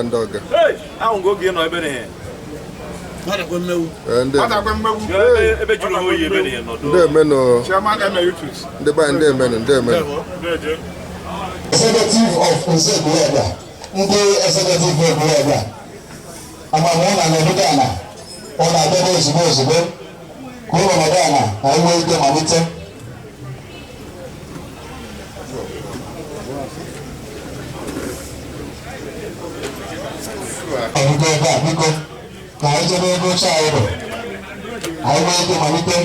Ndoga. Hey, I won't go get no better. What a good move. Ebe juru oyi ebe ni no do. Dem no. Chairman emeritus. The band dem men. Executive of Nsegweda. Ndị executive of Nsegweda. Amamona na Bugana. Ona bebe ozugbo. Kuno Madana, na iwe ide malite. Biko ka anyị jebe ego cha anyị bụ anyị nwee ike malite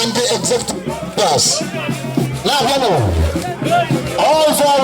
and the executives. Now, all for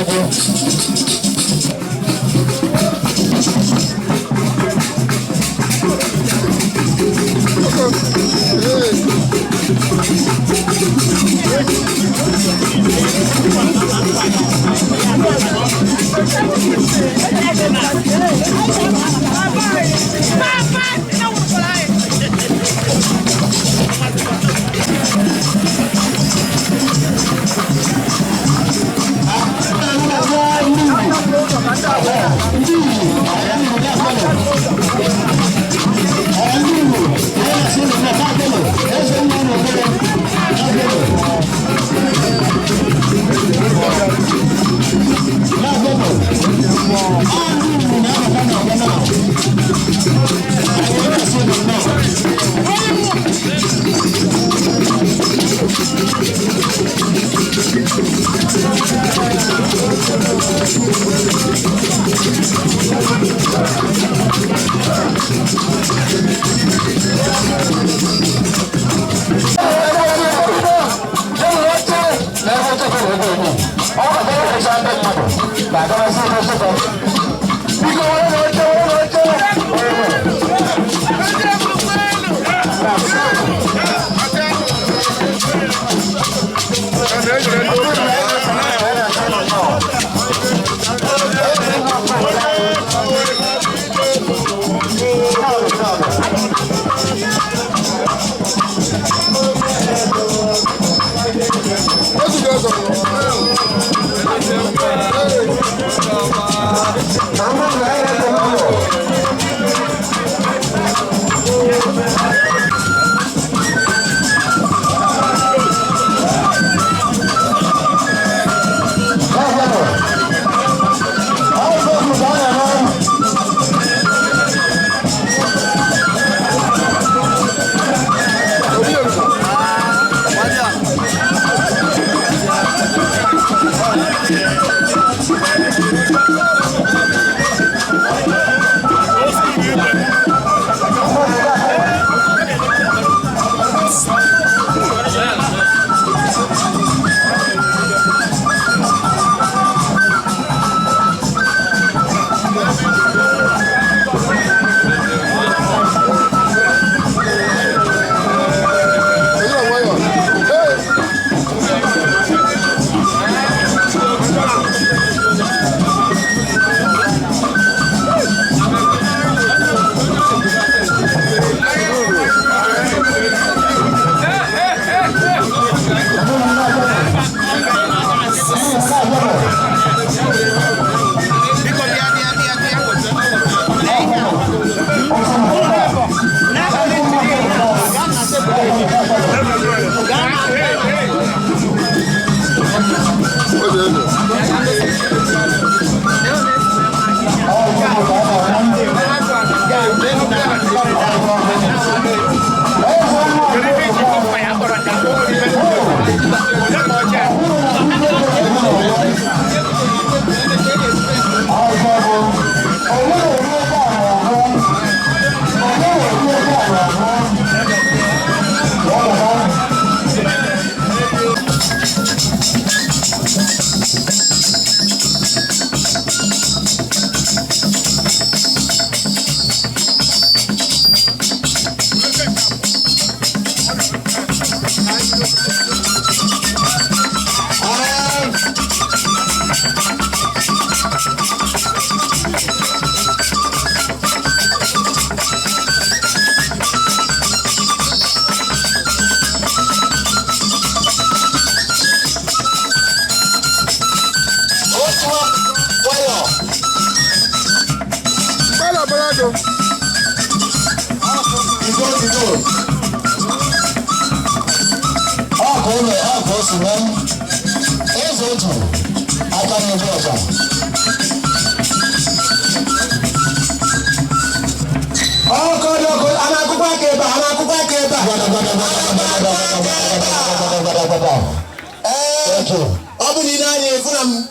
Oh,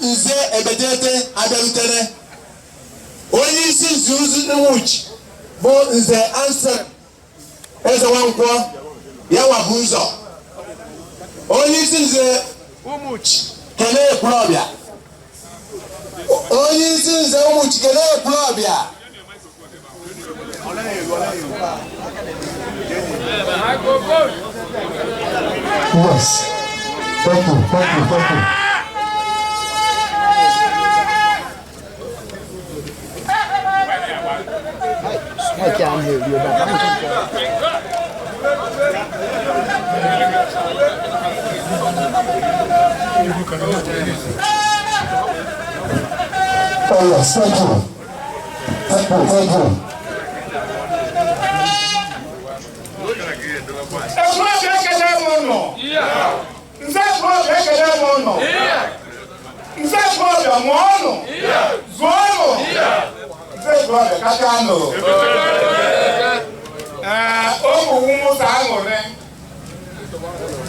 Nze ebedete abịarutere onye isi nzuzu Umuchi bụ Nze Answer eze Nwankwọ ya wabụ ụzọ onye isi Nze Umuchi kelee Ekwulọbịa onye isi Nze Umuchi kelee Ekwulọbịa yes thank you I can't hear you. Oh yes, thank you. Thank you.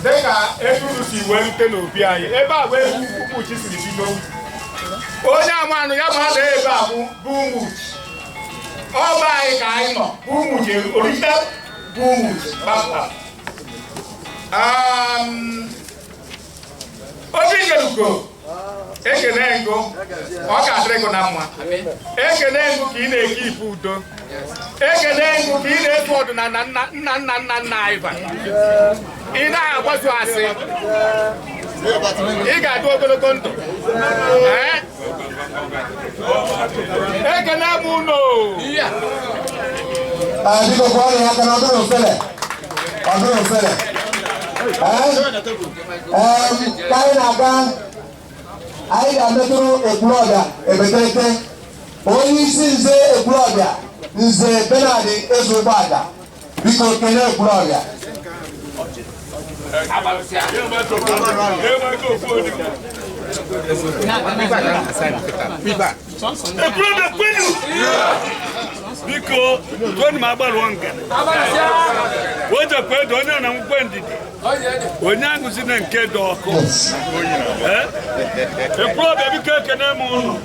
Deka efuru si wente n'obi anyị ebe a wee Umuchi siri bido onye amanụ ya ma ebe a bụ Umuchi ọba anyị ka anyị nọ bụ Umuchi original bụ Umuchi kpamkpam obi nyelugo ekene ngo ọ ga-adịrị gị na mma ekene ngo ka ị na-eke ife udo ekene ngo ka ị na-efu ọdịnala nna anyị ba ị na-agbazu asị ị ga-adị ogologo ndụ ekene m ụlọ biko kwọrọ ya aka na ọdụrụ mfele ka anyị na-aga anyị ga-emetụrụ Ekwulọbịa ebetete onye isi Nze Ekwulọbịa Nze Benard Eze Ụgbọaja biko kelee Ekwulọbịa Biko, tuoni mabalu wange. Wote kwedo onye na mkwendidi. Onye angu zine nkedo ako. Ekwulọbịa biko ekene mu.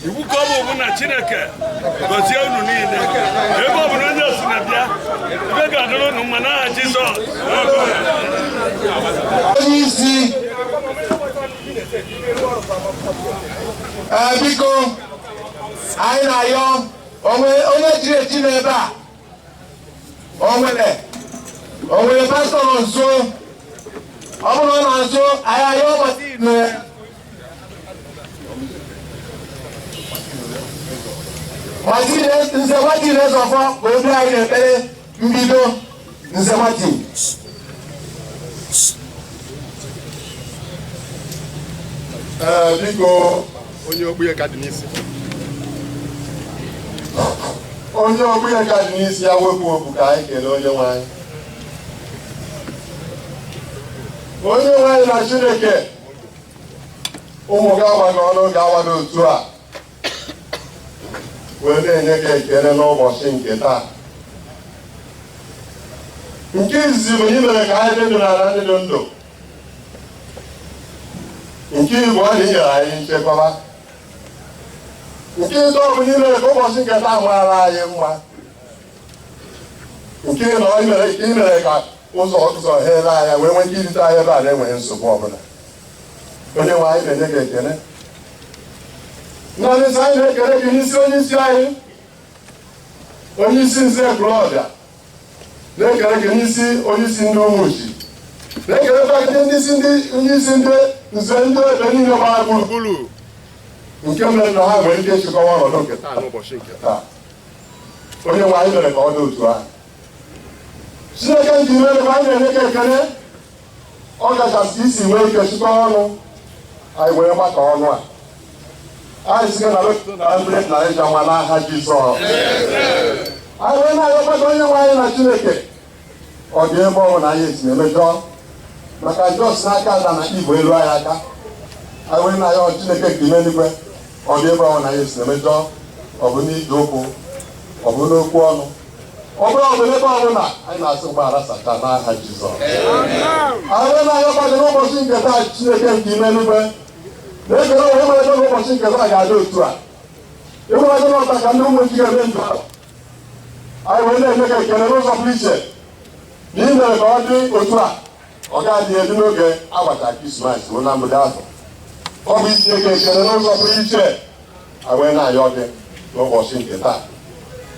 Iwuko obu na Chineke. Gozie unu niile. Ebe obu na onye osinabịa. Ebe ga-adịrị unu mma n'aha Jizọs. Onye isi biko anyị na-ayọ onye jiri eji n'ebe a o nwere pastọ nọ nso ọ bụrụ na ọ nọ nso anyị ayọ ụbọchị Nze Nwati na-ezọfọ ka obi anyị na-ekpere mbido Nze Nwati biko onye ogbuye ka dị n'isi ya wepụ okwu ka anyị kelee onye nwe anyị na Chineke ụmụ gị agbaghị ọnụ ga-awado otu a wee na-enye gị ekele n'ụbọchị nke taa nke izizi bụ ị mere ka anyị dị ndụ n'ala ndị dị ndụ nke Igbo ọ dị nyere anyị nchekwaba nke ịzọ bụ ihe mere ka ụbọchị nke taa mara anyị mma nke ịnọ imere ka ụzọ ghere anya wee nwee ike irite anyị ebe a na-enweghị nsogbu ọbụla onye nwe anyị na-enye gị ekele naanị sị anyị na-ekele gị n'isi onye isi anyị onye isi Nze Ekwulọbịa na-ekele gị n'isi onye isi ndị Umuchi na-ekelekwa gị onye isi ndị Nze ndị ebe niile gbara gburugburu nke mere na ha nwere ike ịchịkọwa ọnọdụ nke taa n'ụbọchị nke taa onye nwe anyị mere ka ọ dị otu ahụ Chineke nke mere ka anyị na-enye gị ekele ọ kachasị isi nwee ike chịkọ ọnụ anyị were gbakọ ọnụ a anyị sị na mblet na ịja nwa n'aha Jizọs. Anyị wee na-ayọkwado onye nwe anyị na Chineke ọ dị ebe ọ bụ na anyị esi emejọ maka Jos n'aka ada na Igbo elu anyị aka. Anyị wee na-ayọ Chineke nke ime eluigwe ọ dị ebe ọ bụ na anyị esi emejọ ọ bụ n'ije ụkwụ ọ bụ n'okwu ọnụ ọ bụrụ ọ bụ ebe ọ bụla anyị na-asị mgbaghara sacha n'aha Jizọs. Anyị wee na-ayọkwado n'ụbọchị nke taa Chineke nke ime eluigwe na-ekele onwe mere n'ụbọchị nke taa ga-adị otu a ịgwarago n'ọta ka ndị Umuchi ga-eme ndụ ahụ. Anyị wee na-enye ka ekele n'ụzọ pụrụ iche na ị mere ka ọ dị otu a ọ ga-adị elu n'oge agbata Krismas ruo na mgbede ahụ. Ọ bụ itinye ka ekele n'ụzọ pụrụ iche anyị wee na-ayọ gị n'ụbọchị nke taa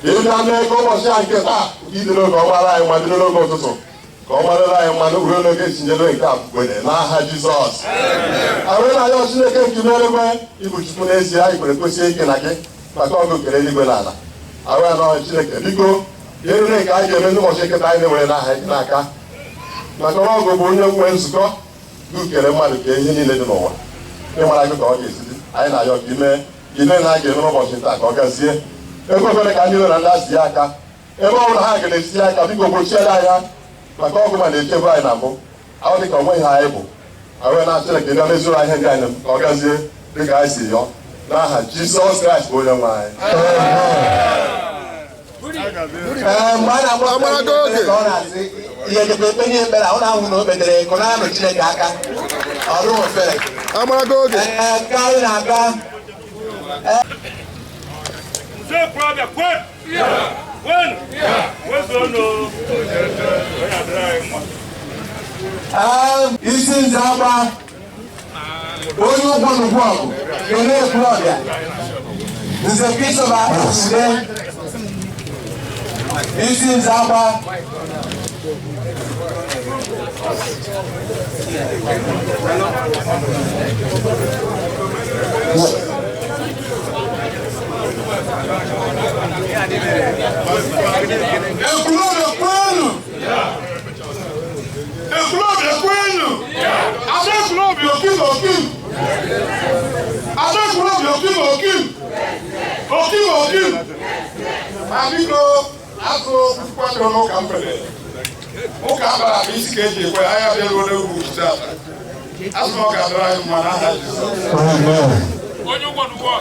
ka ị bịa mee ka ụbọchị a nke taa idere oge ọ gbara anyị mma dịrị n'oge ụtụtụ ka ọ gbarịla anyị mmanụ ruo n'oge tinyere nke mgbede n'aha Jizọs. Anyị wee na-ayọ Chineke nke n'eluigwe ịbụ Chukwu n'ezie anyị kwere kwesị ike na gị maka ọgụ kere eluigwe na ala. Anyị wee na-ayọ Chineke biko erure nke anyị ga-eme n'ụbọchị nketa anyị na-ewere n'aha gị n'aka maka ọgụ bụ onye nwe nzukọ gị kere mmadụ ka ihe niile dị n'ụwa ịmara gị ka ọ ga-esi dị. Anyị na-ayọ ka ime na a ga-eme n'ụbọchị nta ka ọ gazie ebe obere ka ndị na ndị asị ya aka ebe ọ bụla ha ga-esi ya aka biko gbochiere anya maka ọgụ ma na-echebe anyị na mbụ ahụ dị ka onwe ihe anyị bụ. Anyị wee na-achọ ka ị bịa mezuru anyị ndị anyị ka ọ gazie dị ka anyị si yọọ n'aha Jizọs Kraịst bụ onye nwe anyị. mgbe a na-agba ọ na-asị ihe dịkwa ekpe ihe mere ahụ na-ahụ na o kpetere ka ọ na-anọ Chineke aka ọrụ ofere ka anyị na-aga isi nze agba onye ụgwọ n'ugwu ọgụ kele ekwulọbịa nze Kristofa ude isi nze agba Ekwulọbịa kwenu ekwulọbịa kwenu ada ekwulọbịa okim okim ada ekwulọbịa okim okim okim okim. Ma biko azụ kwado n'ụka mgbede ụka abara bụ isi ka eji ekwe ahịa bịaruo n'egwu ujite ata azụ ọ ga-adọrọ anyị mma n'aha Jizọs. onye ụgwọ n'ụgwọ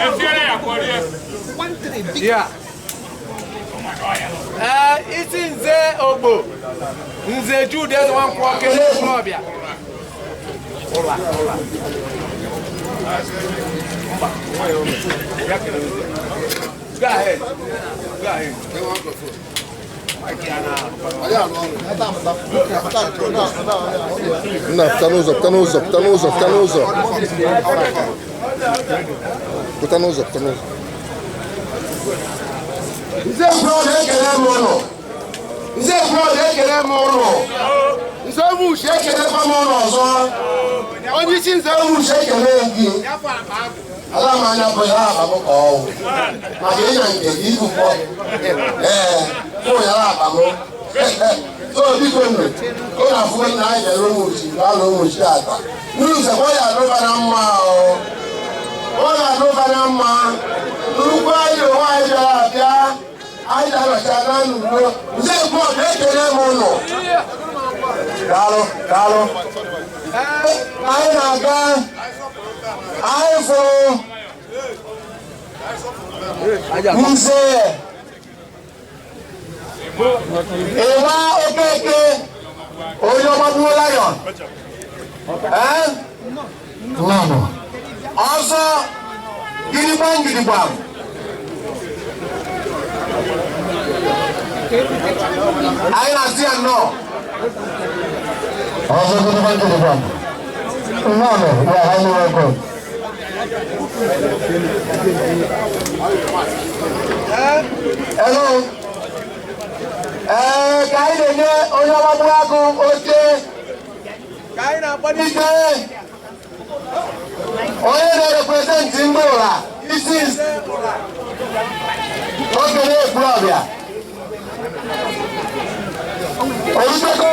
etiere ya kọrie isi nze ogbo nze Jude Nwankwọ kele ekwulọbịa ụla go ahead Pụta n'ụzọ Nze Ekwulọbịa ekele m ụlọ Nze Ekwulọbịa ekele m ụlọ Nze Umuchi ekelekwa m ụlọ ọzọ onye isi Nze Umuchi ekele gị ala m anya bụ ya abamụ ka ọwụ maka ịnya nke gị ibu mkpọ ụmụ ya abamụ so biko nne ọ na-afụ na anyị nyere Umuchi ala Umuchi ata ndị nzekwa ya adụba na mma ọ na-adụba na mma nnukwu anyị onwe anyị bịara abịa anyị na-abacha na n'udo Nze Ekwulọbịa ekele m ụlọ daalụ anyị na-aga anyị fụrụ Nze Ịwa Okeke onye ọgbagbuo lion ọzọ gidigbam anyị na-asị ya nnọọ ọzọ gidigbam nnọọ ya highly welcome. Hello. Ka anyị na-enye onye ọgbagbuo agụ oche ka anyị na-akpọdo ike onye na-representị ndị ụra isi okele Ekwulọbịa Olutego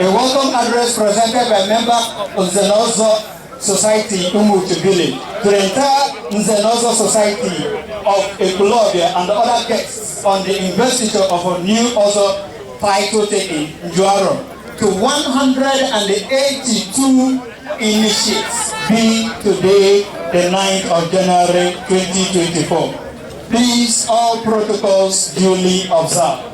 A welcome address presented by member of Njuahro Society Umuchi village to the entire Njuahro Society of Ekulobia and other guests on the investiture of a new also title taking Njuahro to 182 initiates being today the 9th of January 2024. Please all protocols duly observed.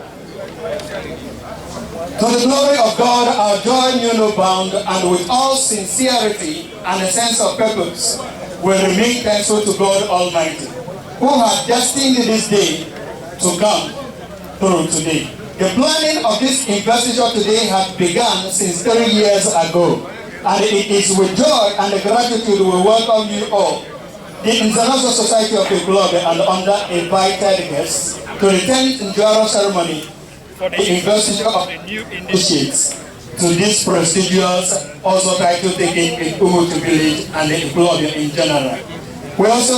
To the glory of God, our joy knew no bound, and with all sincerity and a sense of purpose, we remain thankful to God Almighty, who has destined this day to come through today. The planning of this investiture today has begun since 3 years ago, and it is with joy and gratitude we welcome you all, the International Society of the Globe and under invited guests, to the 10th Njuahro ceremony for the investiture of the new initiates to this prestigious also title taking in Umuchi village and the Globe in general. We also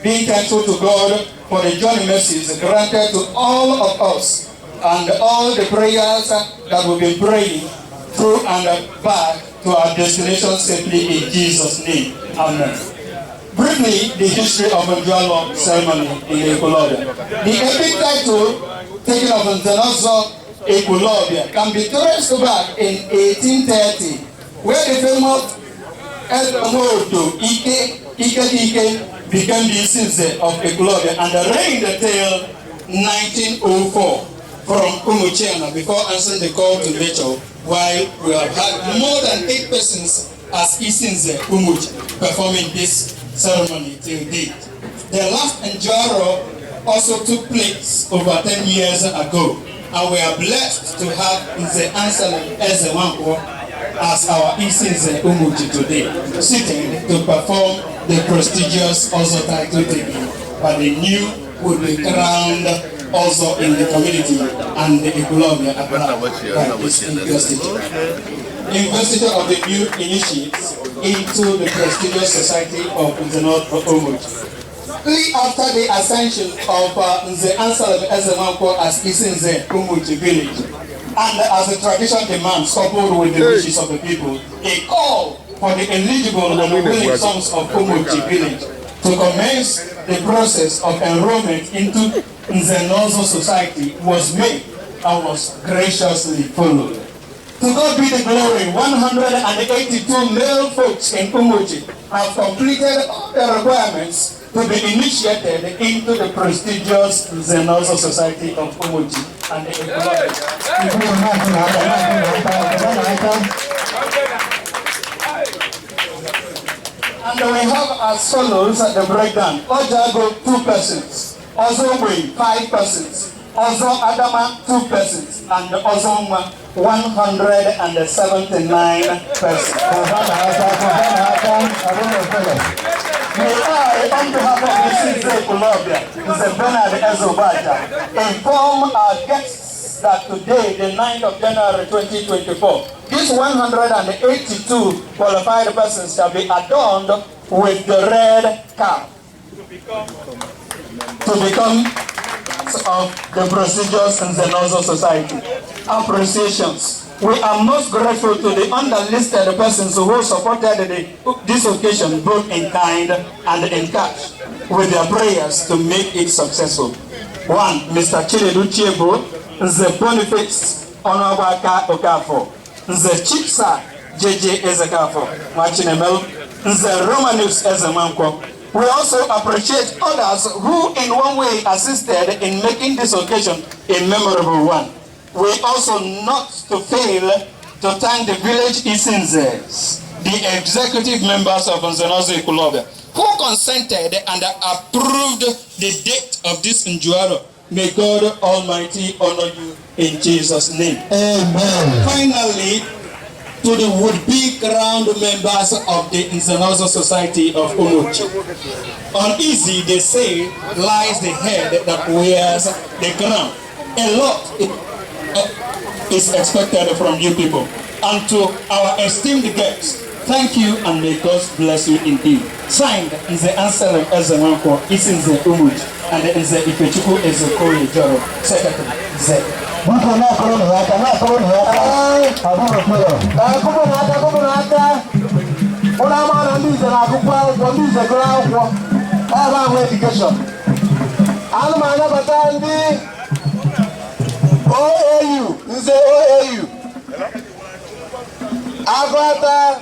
being thankful to God for the journey mercies granted to all of us and all the prayers that we've been praying through and back to our destination safely in Jesus' name. Amen. Briefly, the history of Njuahro ceremony in Ekulobia. The epic title taken of Njuahro Ekulobia can be traced back in 1830, where the famous Edomoto Ike became the Isinze of Ekulobia and reigned till 1904 from Umuchi. Before answering the call to nature, while we have had more than 8 persons as Isinze Umuchi performing this ceremony till date. The last Njuahro also took place over 10 years ago, and we are blessed to have the Anselm Ezewankwo as our Isinze Umuchi today, seated to perform the prestigious also title taking by the new would be crowned also in the community and the Ekulobia by this investiture. Investiture of the new initiates into the prestigious society of Njuahro Umuchi. After the ascension of the Anselm Ezewankwo as Isinze Umuchi village, and as the tradition demands, coupled with the wishes of the people, a call for the eligible and willing sons of Umuchi village to commence the process of enrollment into Njuahro society was made and was graciously followed. To God be the glory, 182 male folks in Umuchi have completed all the requirements to be initiated into the prestigious Njuahro society of Umuchi and the Ekulobia. And we have as follows at the breakdown: Ojago 2 persons, Ozogwe 5 persons, Ozo Adama 2 persons, and Ozoma 179 persons. May I, on behalf of the Isinze Ekulobia, Mr. Bernard Ezobaja, inform our guests that today, the 9th of January 2024, these 182 qualified persons shall be adorned with the red cap to become of the prestigious Njuahro society. Appreciations. We are most grateful to the underlisted persons who supported this occasion both in kind and in cash with their prayers to make it successful. 1. Mr. Chinedu Chiebo, the Boniface Onwabaka Okafo, the Chipsa JJ Ezekafo, Machinemel, the Romanus Ezewankwo. We also appreciate others who in one way assisted in making this occasion a memorable one. We also not to fail to thank the village Isinzes, the executive members of Njuahro Ekulobia, who consented and approved the date of this Njuahro. May God Almighty honor you in Jesus' name. Amen. Finally, to the would-be crowned members of the Njuahro Society of Umuchi. Uneasy, they say, lies the head that wears the crown. A lot is expected from you people. And to our esteemed guests, thank you and may God bless you indeed. Signed is the Anselm Ezewankwo, Isinze Umuchi, and is the Ifechuku Ezekoye Joro, Secretary Z. OAU, nze OAU. Agwata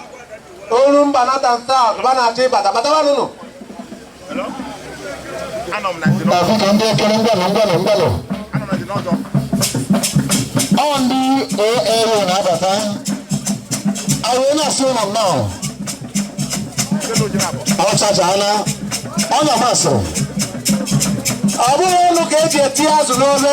Olumba Nathan South, Banati Bata Batawanuno. Hello? On the OAU Nabata, I will not see them now. Outside on the muscle. I will look at your tears alone.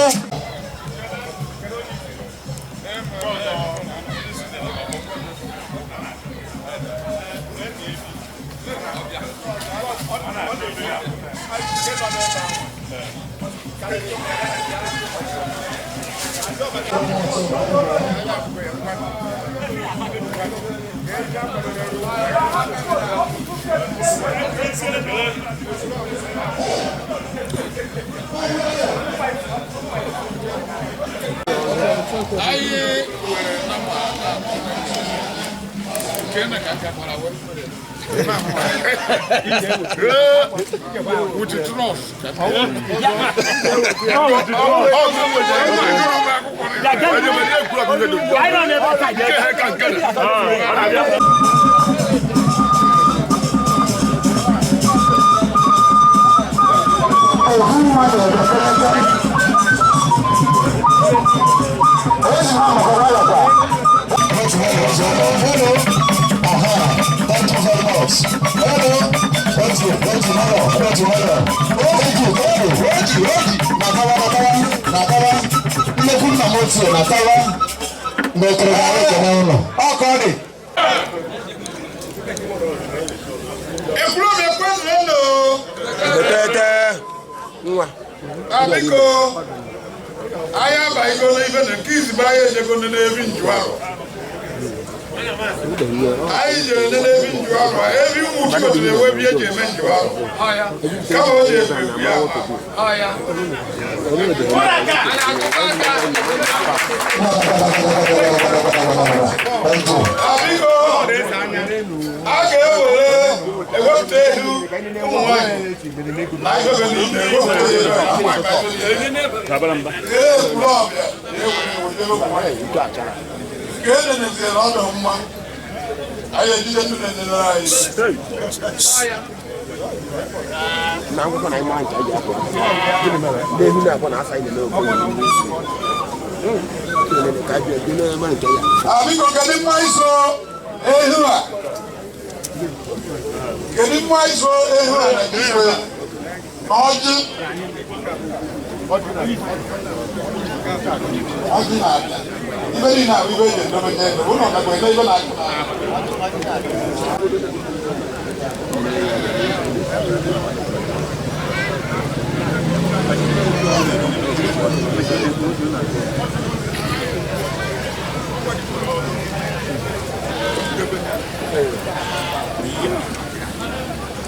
Aí já nem vim Njuahro, every Umuchi was the way we had Njuahro. Come on,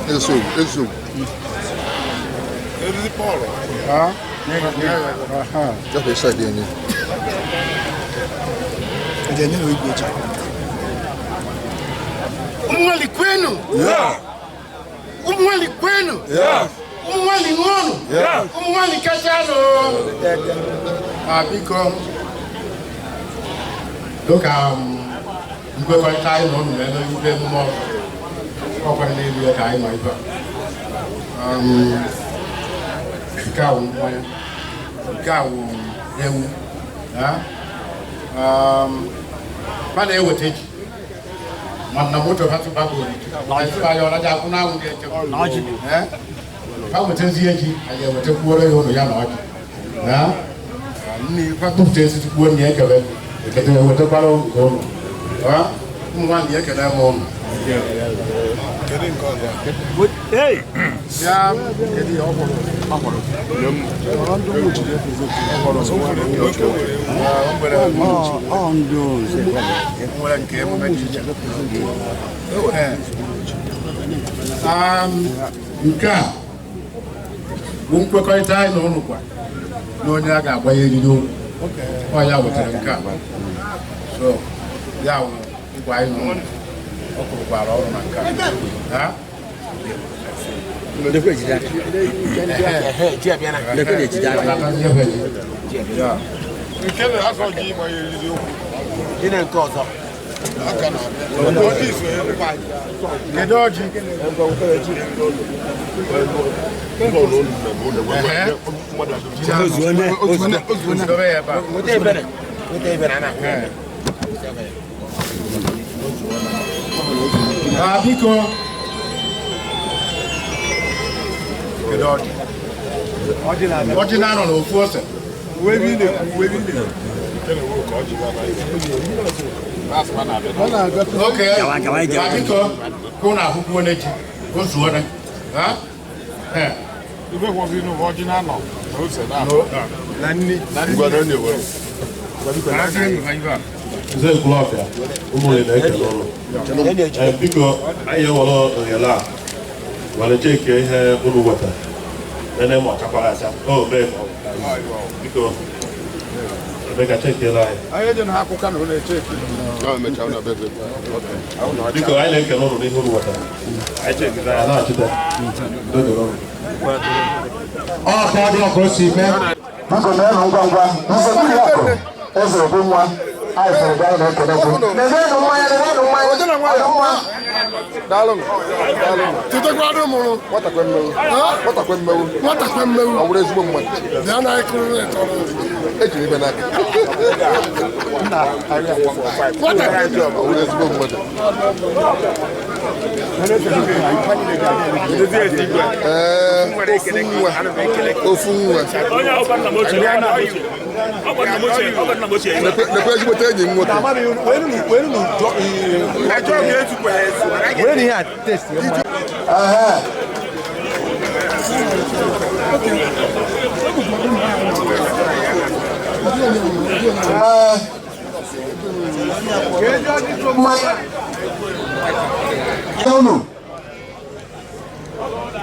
Isso. Ele de Paulo. Já pensei dele. Ele não Igbo Umwali kwenu? Yeah. Umwali kwenu? Yeah. Umwali ngono? Yeah. Umwali kachano? Biko. Look, mgbe kwa kai no no na ibe mo. Kwa na ibe kai no ibe. Gawo ewu. Mana ewete ji. Mana moto hatu bago. Na yo na ja kuna wu ke. Na ji. Ka wote zi eji, aye wote kuoro yo no ya na ji. Na. Ni kwa tu te si kuo ni ekebe. Ekebe wote balo go. Mu wan ni ekebe mo. Hey! Ya, edi okoro. Okoro. Nke a bụ nkwekọrịta anyị na ụnụ kwa na onye a ga-agbanye eriri ụlọ ọ ya wetara nke a so ya bụ ngwa anyị na ụlọ ọ kwụrụkwara ọrụ na nke a Biko ordinary no force we bi le okay biko ko na akwụkwọ n'echi o zuo na ha ibe kwa bi no ordinary no o se na nni ngwado ni wo Nze kulafia ụmụ ile na-ekele ọrụ biko anyị ewere ohere a wale cheke ihe unu weta ene ma chakwara acha o be biko Beka check the line. Anyị dị na akụkọ na ụlọ check. Biko anyị na-eke n'ụlọ n'ihu ụlọ wata. Anyị check the line na-achịta. Ọ ka ọ dị ọkụ o si mee. Biko na-enu ngwa ngwa. Nsogbu ya akụ. Eze obi nwa. Anyị fere gaa na-ekele gị. Nenenu mmanya. Daalụ. Tutekwado mụrụ nwatakwe mmewu. Ọ bụrụ ezigbo mmadụ. Bịa na ịkụrụ ịtọrọ. Ejiri ibe n'aka. Ọ bụrụ ezigbo mmadụ. Ofu nwa. Nekwe ezigbote enyi m nwoke.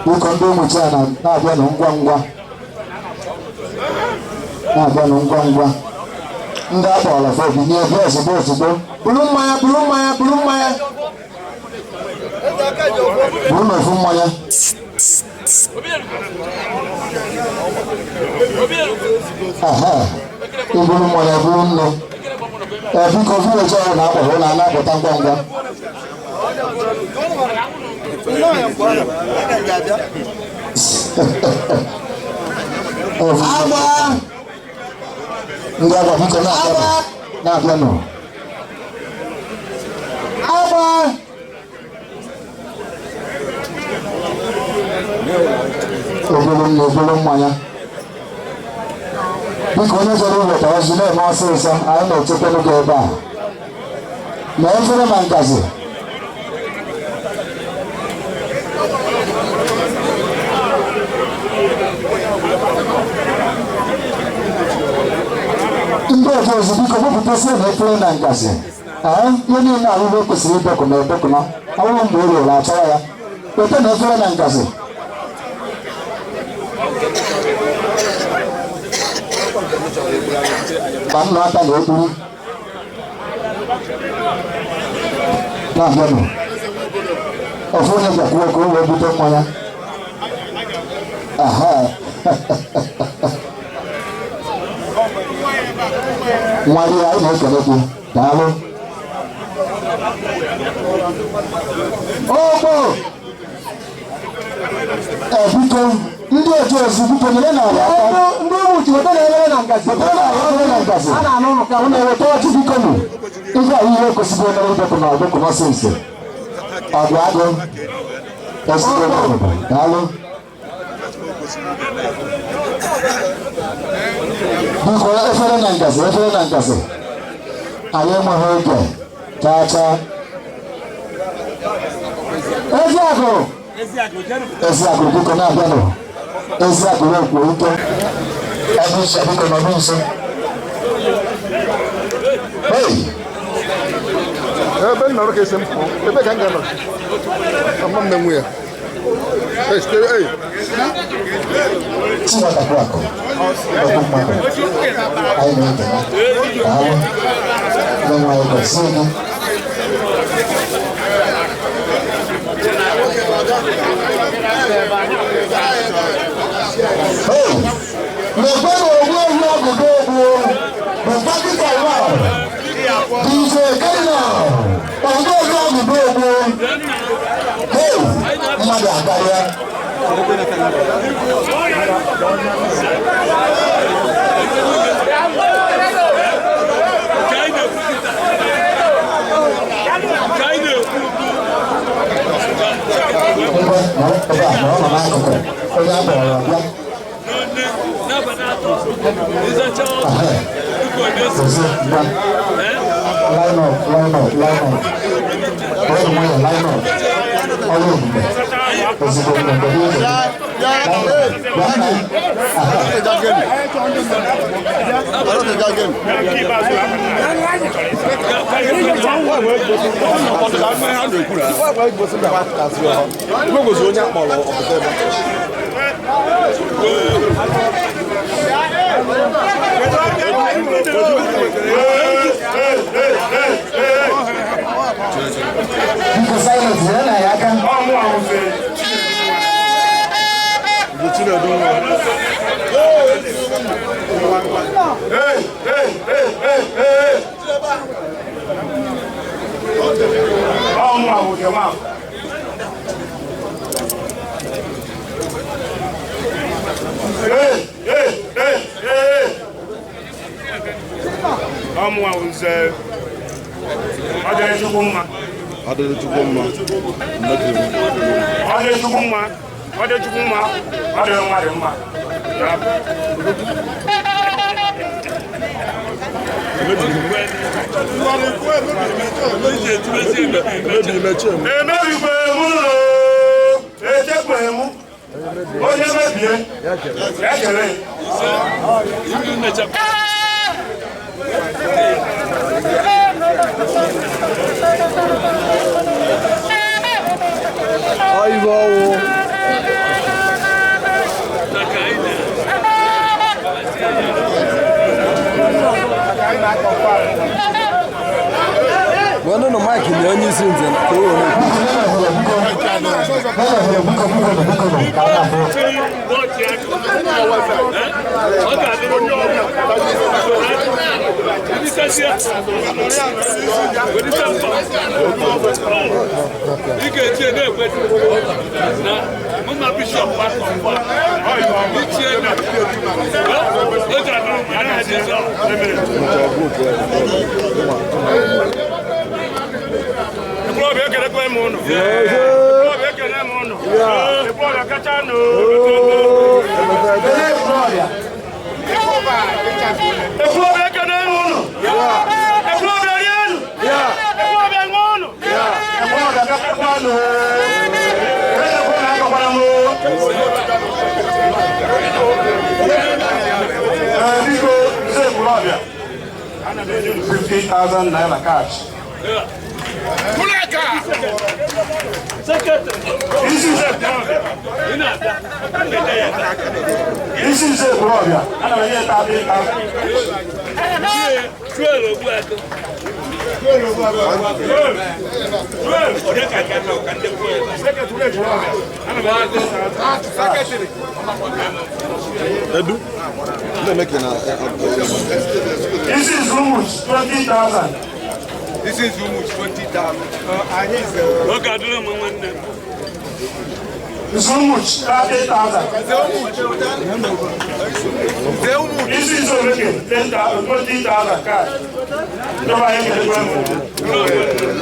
Biko ndị Umuchi a na-abịa na ngwa ngwa ndị a kpọrọ fobi nye ebe ozugbo buru mmanya buru n'ofu mmanya iburu mmanya buru nne biko vileji ọhụrụ na-akpọrọ na ana-apụta ngwa ngwa ndị agba biko na-abịanụ obere mmanya biko onye chọrọ iweta ozi na-eme ọsịsọ anyị na-echekwa gị ebe a ma efere ma ngazi ndị otu ozi biko bupụtasị na efere na ngazi ihe niile ahụhụ kwesịrị idekụ na edekụna ọbụrụ mgbe o ruru achọwa ya weta na efere na ngazi ka m na-ata na ekpuru na-abịanụ ofu onye gakwuo ka o wee bute mmanya nwari anyị na-ekele gị daalụ ogbo biko ndị otu ozi biko nyere na ala aka ndị Umuchi weta na-ere na ngazi a na-anụ ụlọ ka ụlọ eweta ọchị biko nụ ihe ahụ ihe kwesịrị emere idekụ na ọdụkụ n'ọsịsị ọdụ agụ ezigbo obodo daalụ biko efere na ngazi anyị enweghị oge chaa Eziagụ biko na-abịanụ Eziagụ na-ekwu ike biko nọ nso ebe nọrọ ka esi m pụọ ebe ka m ga-anọ ama m na-enwe ya Chimatakwa akụ ọkụ mmadụ anyị na-ekele ahụ na-enwe gozie gị mekwanụ ogbu egwu ọgụgụ egwu bụ dọkịta nwa DJ Kenya ogbu egwu ọgụgụ egwu mmadụ akarịa mwa unze adere chukwuma adere chukwuma adere chukwuma adere chukwuma adere nware mma Bueno, no Mike, ni onye isi nze na ko wo Gloria que le mono. Gloria que le mono. Gloria que chano. Gloria. Gloria que le mono. Gloria bien. Gloria mono. Gloria que chano. Gloria. 50,000 naira cash. Muleka! This is a Gloria. And I get that big house. Edu. Let me make This is Umuchi, 20,000. This is Umuchi, 20,000. Look at them, This is Umuchi, 30,000. This is Umuchi, 10,000, 20,000 cash. No, I ain't going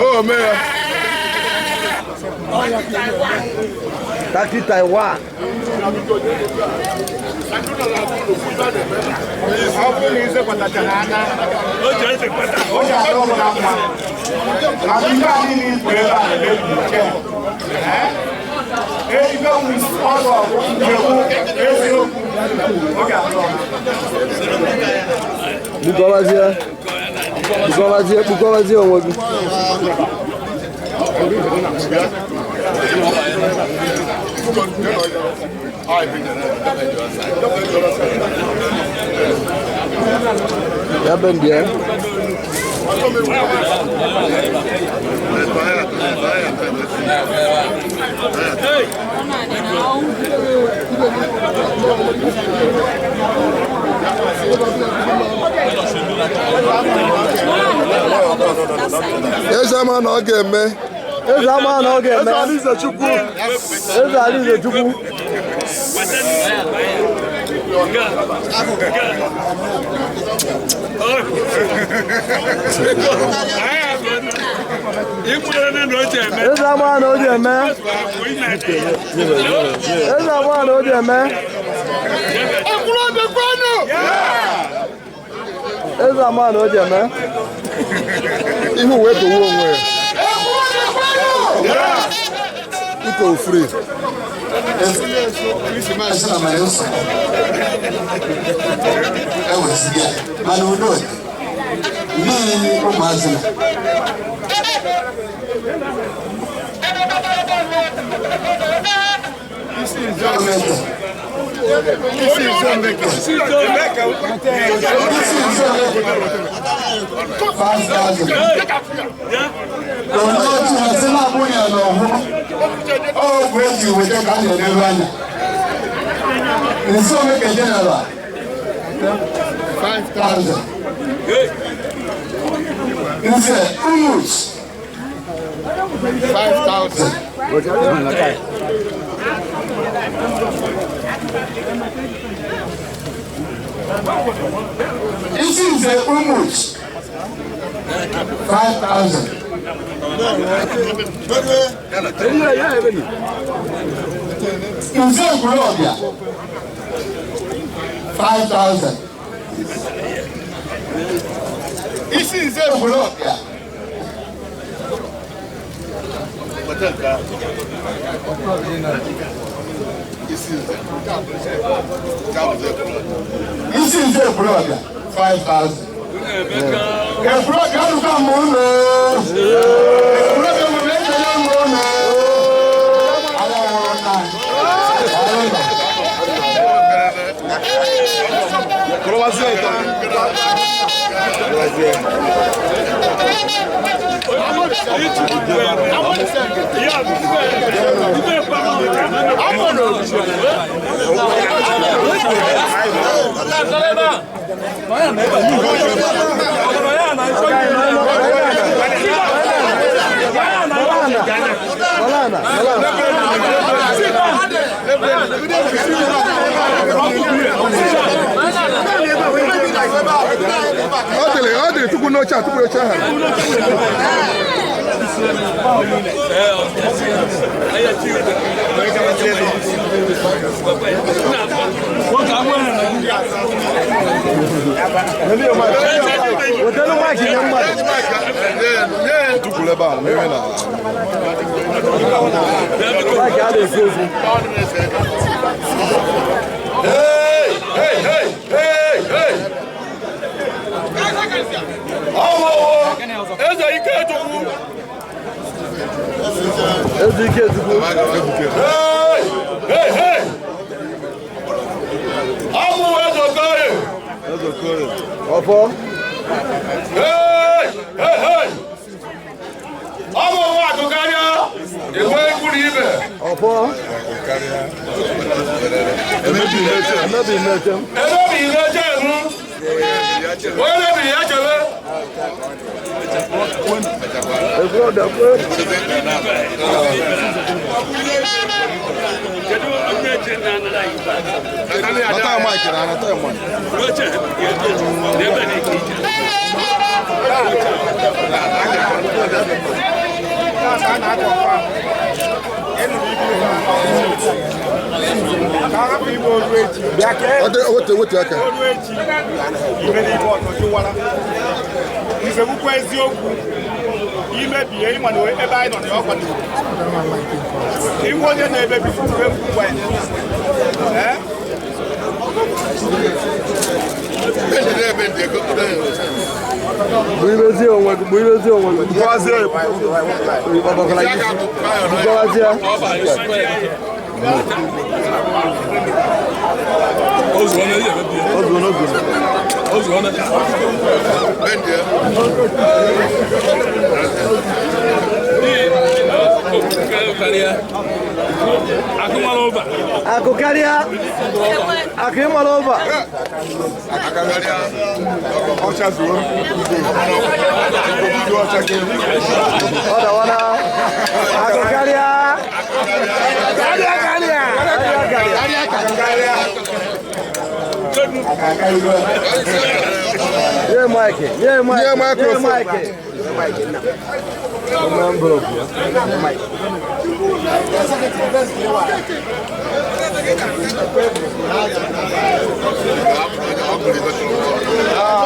Oh man. Taki Taiwan. Bukovazie owogi. Ya ben dia. Ezama na ọ ga-eme. Ezama na ọ ga-eme. Alize Chukwu. Alize Chukwu. Ezama na ọ ga-eme. Ezama na ọ ga-eme. Ezama na ọ ga-eme. Ihu wee dowe onwe ya. Iko free. Oh, great, you will take out your run. And so make a general 5,000. And say, Umuchi 5,000. This is the Umuchi 5,000. Nze Globia 5,000. Isi Nze Globia. Isi Nze Globia 5,000.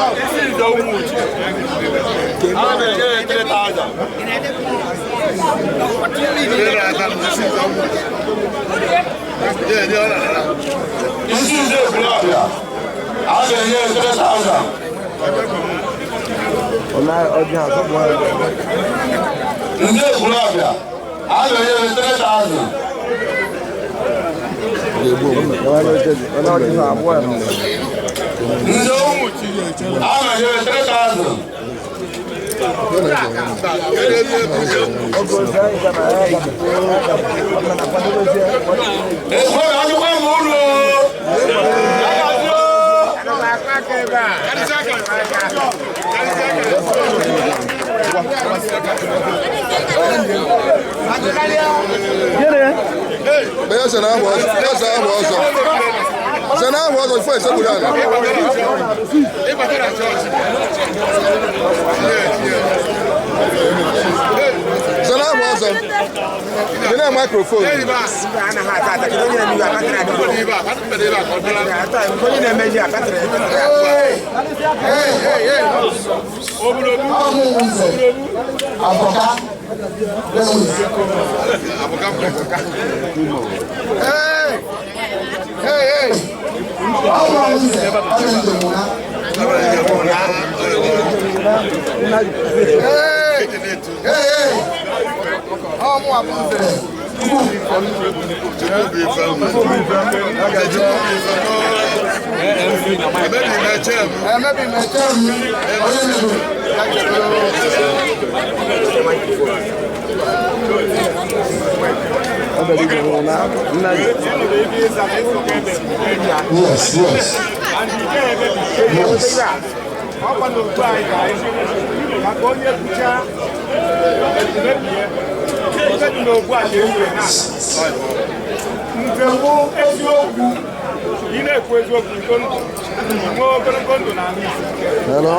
This is the Umuchi. This is the Gloria. How many years? 3,000. Nde Gloria. How many years? 3,000. Nde Umuchi. How many years? 3,000. Microphone. Yes, yes. Hello?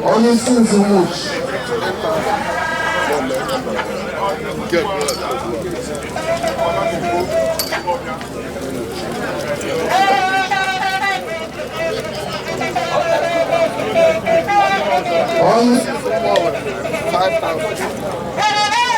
Only since Umuchi. On 5,000.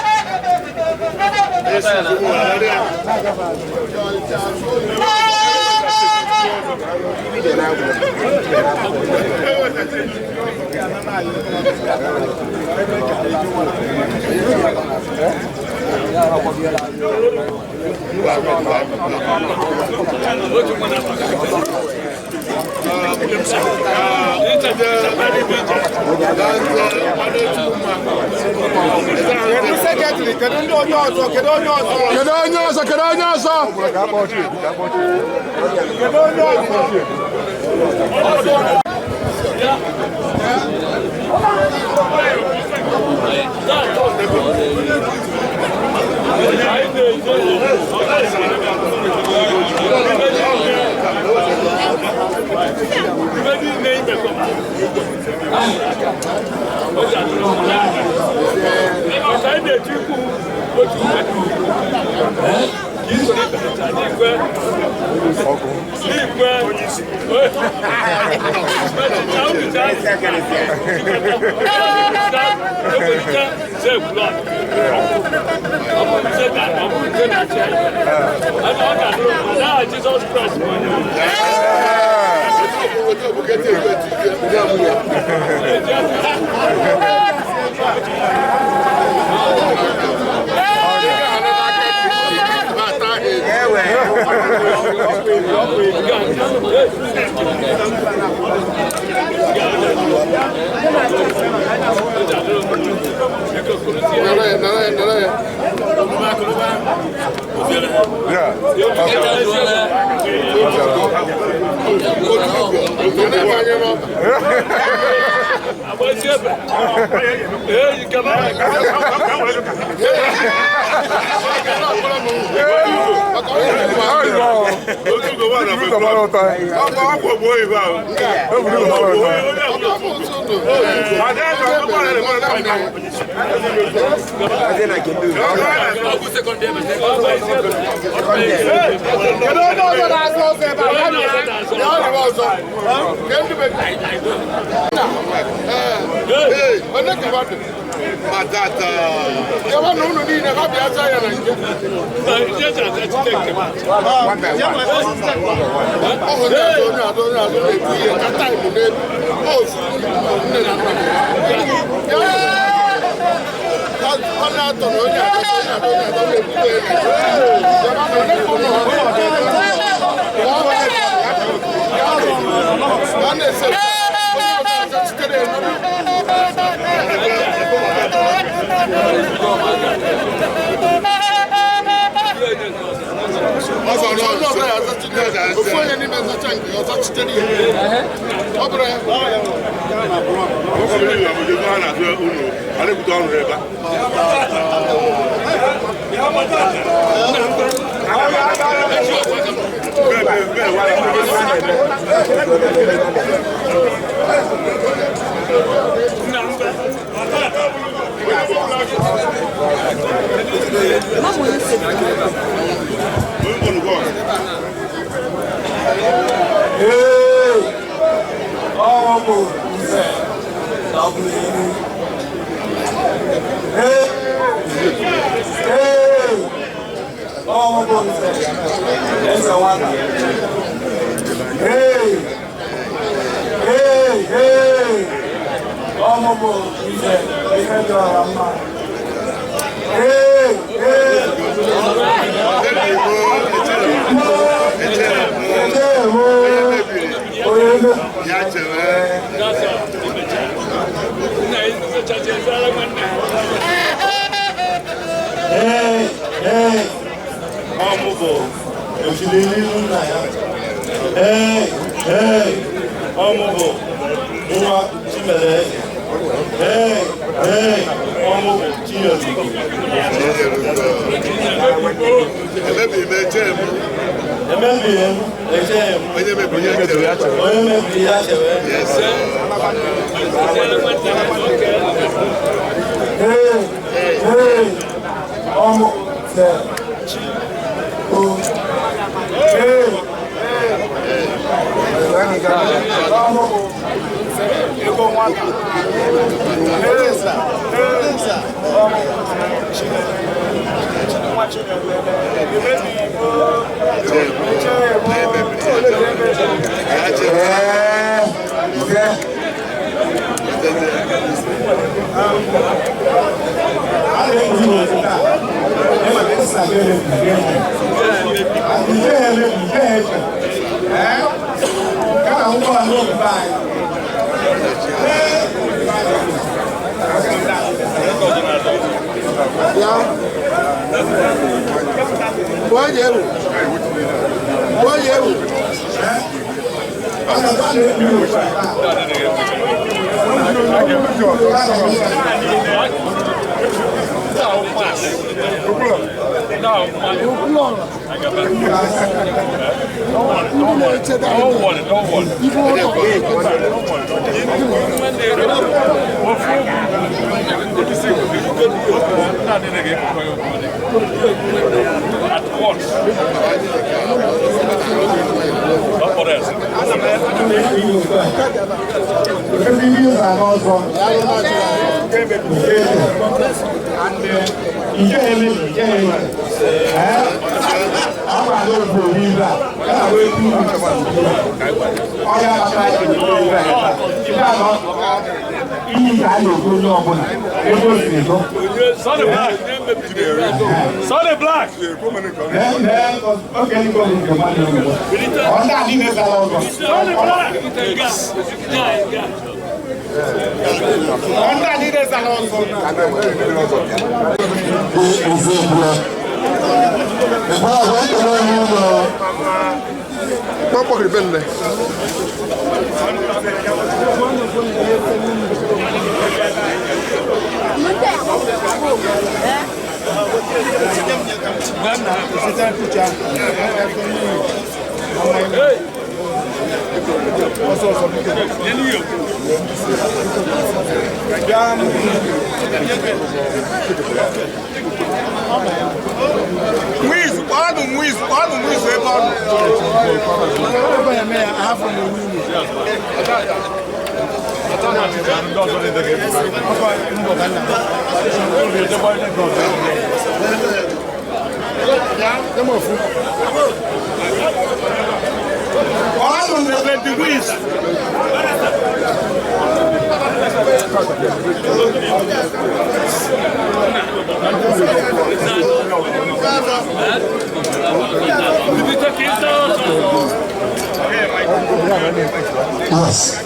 Yes.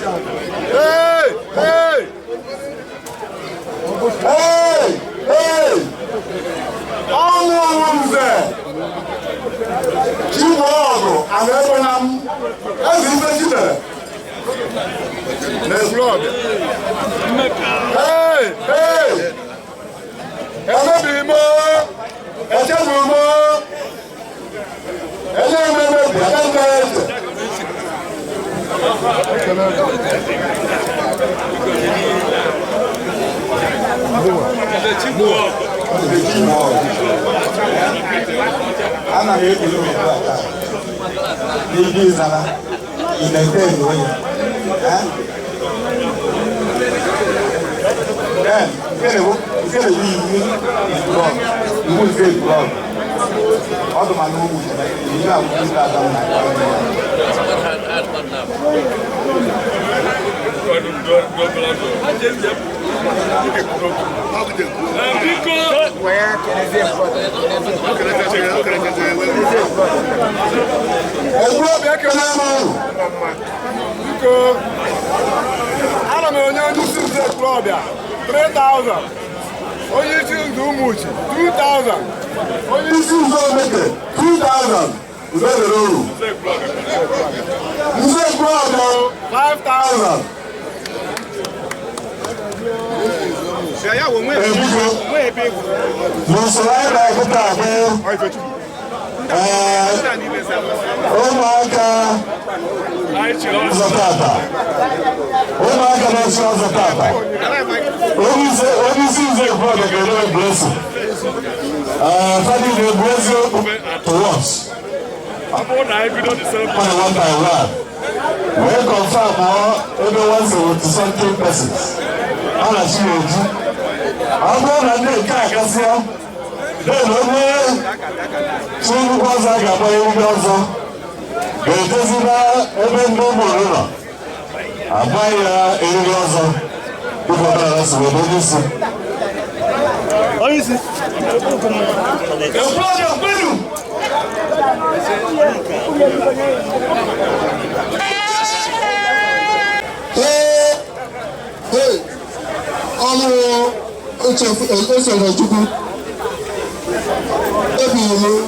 Njuahro and Rebranding as the president. Let's Lord. Hey! Onye isi ndụ Umuchi 2,000. Onye isi ndụ Omeke 2,000. Uzedere uru. Nze Njuahro 5,000. N'usoro anyị na-agụta abụ ụmụaka zọtata ụmụaka na-esi ọzọtata onye isi nze Njuahro ga-enye blessing fadi na-ebu eziokwu to us one by one wee confirm ebe 170 persons a na-achị eju ọ bụrụ na ndị nke a gasịa then onye na-agba eriri ọzọ ga-edoziba ebe ndị ụmụrụ nọ agbaghị ya eriri ọzọ ịkpọtara si wee dozi isi Onyeisi ọnụ echefere Chukwu ebighị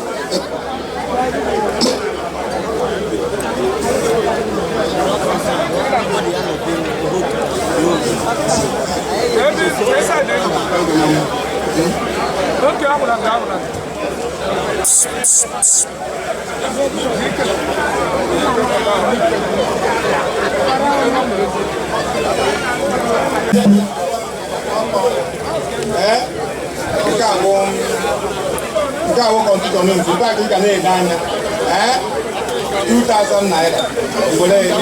nke awụ kọmpụta n'otu nke aka ị ga na-ede anya 2,000 naira were ele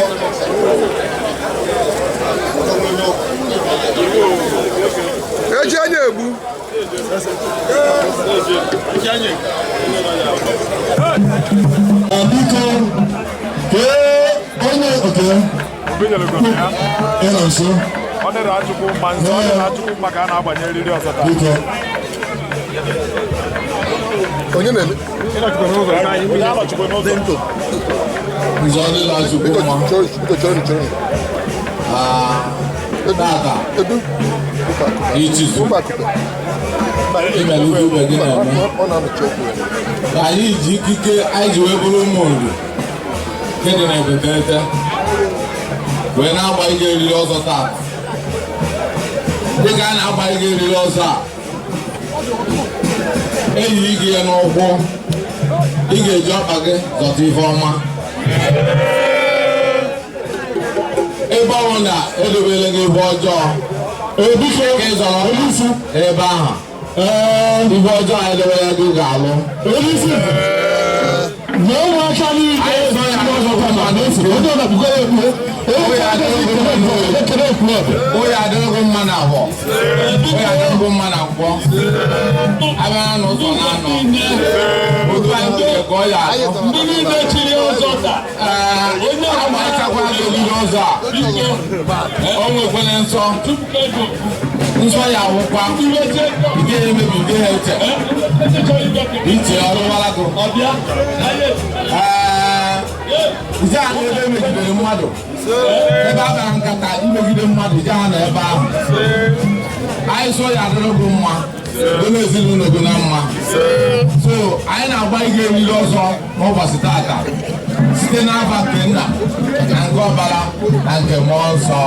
eji anya egbu biko onye oke ịnọ nso ọ dịrị achụkwu mma nso ọ dịrị achụkwu mma ka a na-agbanye eriri ọzọ taa biko onye na-eme nzọ ndị na-achụkwu mma biko chọrọ tata edu ichizu imere ugwu ube gị na-eme ọ na-amụcha okwu ka anyị ji ikike anyị ji wee bụrụ ụmụ nri nke dị na ebetete wee na-agba ihe eriri ọzọ taa dịka a na-agba ihe eriri ọzọ a eyiri gị ya n'ụkwụ ị ga-eji ọkpa gị zọta ife ọma ebe ọrụ na edobere gị ebe ọjọọ ebike ka ị zọrọ ebe ahụ ibe ọjọọ a edobere gị ga-alụ onye adịghị mma na abụọ onye adịghị mma na nkwọ abịa n'ụzọ na-anọ otu anyị nwere ka ọ ya atọ agbachakwa eriri ọzọ a o nwekwere nsọ ya awụkwa ike emebi ike ha eche iche ọrụwara gị ije a na ebe megidere mmadụ ebe a gara nkata imegide mmadụ ije ha na ebe ahụ anyị so ya adịrị gị mma onye ezinụlọ gị na mma so anyị na-agba ihe eriri ọzọ n'ụbọchị tata site n'afa nke nna na nke ọbara na nke mmụọ nsọ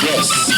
Yes.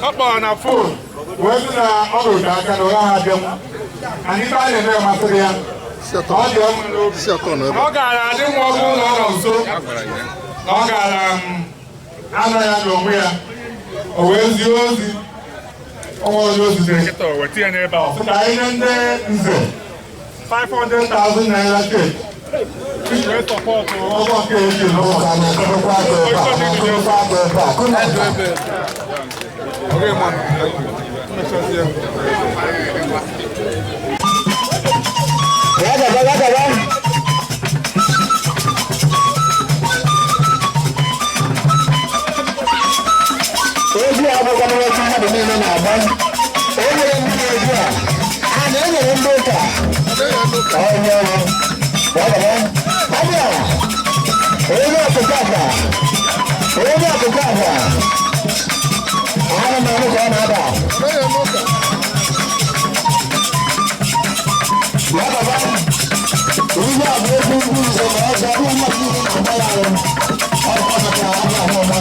ọ kpọrọ na fon wee sị na ọ rụrụ aka na ụra ha bịanwu anyị ebe a na-eme masịrị ya ọ dị ọma n'obi ọ gara adị nwa ọgwụ ụlọ ọ nọ nso na ọ gara anọ ya n'onwe ya o wee zie ozi ọnwa onye ozi dịrị nkịta o weta ya n'ebe ahụ ka anyị nye ndị nze 500,000 naira check wee sọpọtụ ọgbọ nke eji n'ụwa ozi a bụ gọọmenti mmadụ niile na-agba o nwere ndị ozi a na-enyere ndị ụka onye ọrụ onye ọkụkọ akwa ana m anụ ka ọ na-ada ihe a bụ okwu ugwu nze na ọzọ ọrụ mmadụ niile na-agba ya arụ ọkụ maka anya ahụ ọma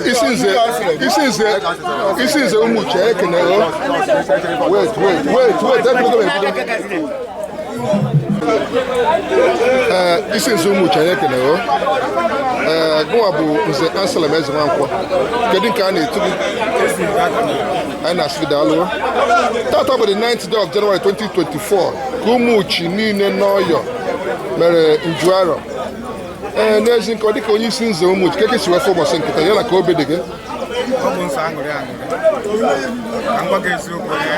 isi nze Umuchi ekenere isi nze Umuchi anyị ekenere gụnwa bụ nze Anselm Eze Nwankwọ kedu nke a na-etu gị anyị na-asị gị daalụ tata bụ the 9th day of January 2024 ka Umuchi niile n'Ọyọ mere Njuahro n'ezi nke ọ dịka onye isi nze Umuchi ka esi wefe ụbọchị nkịta ya na ka obi dị gị ọ bụ nsọ aṅụrị ka mgba gị eziokwu ya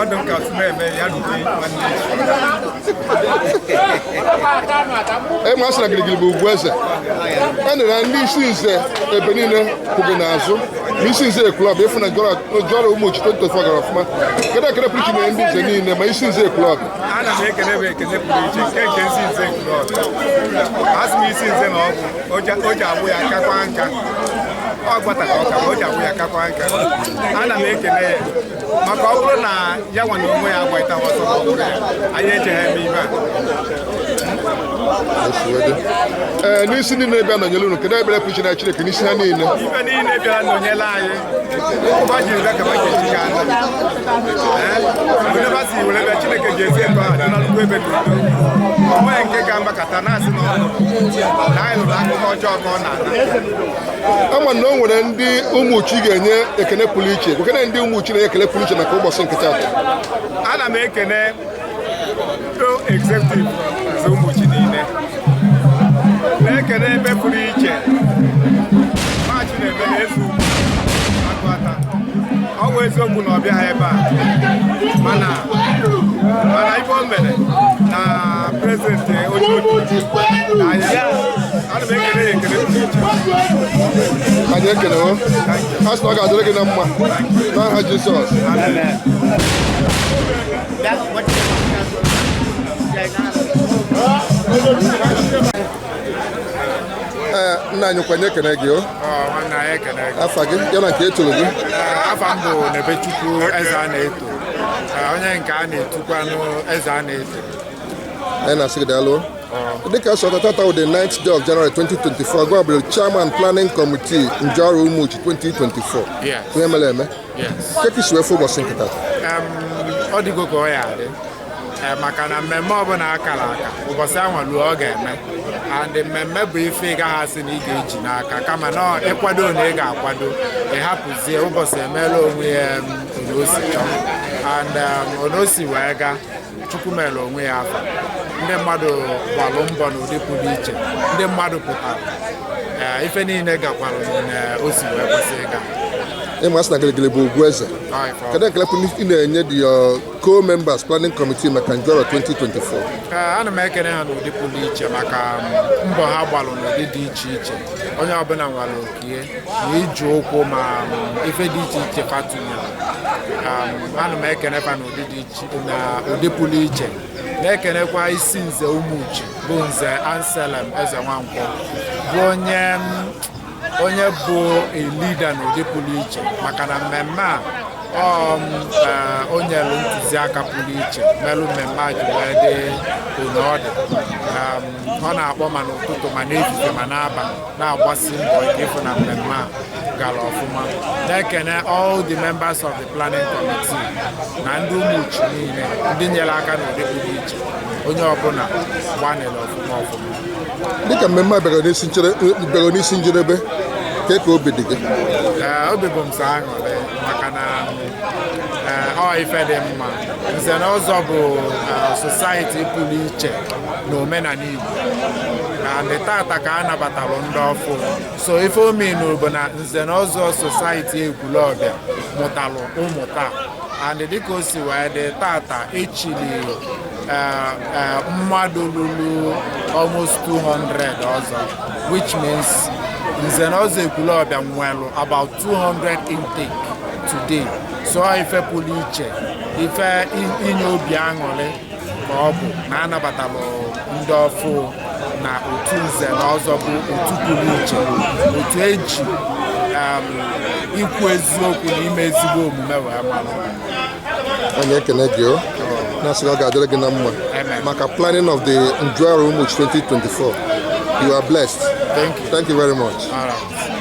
ọ dị ka eme ya rute ma a sị na gịrịgịrị bụ ugwu eze e nere ndị isi nze ebe niile kwụ gị n'azụ ma isi nze eklọb ịfụ na Njuahro Umuchi 2024 gara ọfụma kedu ekele pụrụ iche mere ndị nze niile ma isi nze eklọb ana m ekele bụ ekele pụrụ iche nke isi nze eklọb asị m isi nze na ọgwụ o ji agbụ ya kakwa nka ọ gbata ka ọka o ji agbụ ya kakwa nka ana m ekele ya maka ọ bụrụ na ya nwa na onwe ya agbaita ọsọ anyị ejeghị eme ibe a n'isi niile bịa nọnyere unu kedu ebere pụrụ iche na Chineke n'isi ha niile ibe niile bịara nọnyere anyị ụba jiri bịa ka echi ga onye basị were bịa Chineke ga-ezi ebe ahụ dị n'ọlụkwu ebe dị udo onweghị nke ga-agbakọta na-asị na ọnụ na anyị lụrụ akụkọ ọjọọ ka ọ na-ana ama na o nwere ndị Umuchi ga-enye ekele pụrụ iche ekele ndị Umuchi na-enye ekele pụrụ iche maka ụbọchị nkịta atọ ana m ekele executive nze Umuchi niile na-ekele ebe pụrụ iche maachị na-eme na-efu agụata ọ bụ eziokwu na ọ bịaghị ebe a mana ibe o mere na prezidenti onye otu na ya ana m ekele ya ekele pụrụ iche anyị ekelewo a sị na ọ ga-adịrị gị na mma n'aha Jizọs nna anyị kwanye ekene gị afa gị ya na nke etoro gị afa m bụ Nebechukwu eze a na-eto onye nke a na-etukwanụ eze a na-eto anyị na-asị gị daalụ dịka sọ tata wụ the 9th day of January 2024 gwa bụ chairman planning committee Njuahro Umuchi 2024 ihe mere eme ka isi wee fụ ụbọchị nkịta ọ dịgo ka ọ ya adị maka na mmemme ọbụla akara aka ụbọchị ahụ luo ọ ga-eme and mmemme bụ ife ị gaghị asị na ị ga-eji n'aka kama na ịkwado na ị ga-akwado ịhapụzie ụbọchị emeela onwe ya onosi chọọ and onosi wee gaa Chukwu mere onwe ya afọ ndị mmadụ gbalụ mbọ n'ụdị pụrụ iche ndị mmadụ pụtara ife niile gakwara na o si wee kwesị ịga ịma sị na gịrịgịrị bụ ugwu eze kedu ekele ị na-enye the co-members planning committee maka Njuahro 2024 ana m ekele ha n'ụdị pụrụ iche maka mbọ ha gbalụ n'ụdị dị iche iche onye ọbụla nwere okie na iji ụkwụ ma ife dị iche iche fatụnyere ana m ekele ha n'ụdị pụrụ iche na-ekenekwa isi nze Umuchi bụ nze Anselm Eze Nwankwọ bụ onye onye bụ leader n'ụdị pụrụ iche maka na mmemme a o nyere ntụziaka pụrụ iche merụ mmemme a ji wee dị onye ọ dị ọ na-akpọ ma n'ụtụtụ ma n'ehihie ma n'abalị na-agbasi mbọ ike ịfụ na mmemme a gara ọfụma na-ekene all the members of the planning committee na ndị Umuchi niile ndị nyere aka n'ụdị pụrụ iche onye ọbụla gbanere ọfụma dịka mmemme a bịara n'isi njedebe ka obi dị gị? Obi bụ m sọ aṅụrị maka na ọ ife dị mma. Nze na Ọzọ bụ society pụrụ iche na omenala Igbo ndị tata ka a nabatara ndị ọfụ so ife omenu bụ na Nze na Ọzọ society Ekwulọbịa mụtalụ ụmụ taa and dịka o si wee dị tata echili mmadụ lụrụ almost 200 ọzọ which means Nze na Ọzọ Ekwulọbịa nwere about 200 intake today so ife pụrụ iche ife inye obi aṅụrị ka ọ bụ na anabatara ndị ọfụ na otu Nze na Ọzọ bụ otu pụrụ iche otu eji ikwu eziokwu na ime ezigbo omume wee mara. Anyị ekene gị na-asị ọ ga-adịrị gị na mma maka planning of the Njuahro Umuchi 2024. You are blessed. Thank you. Thank you very much. All right.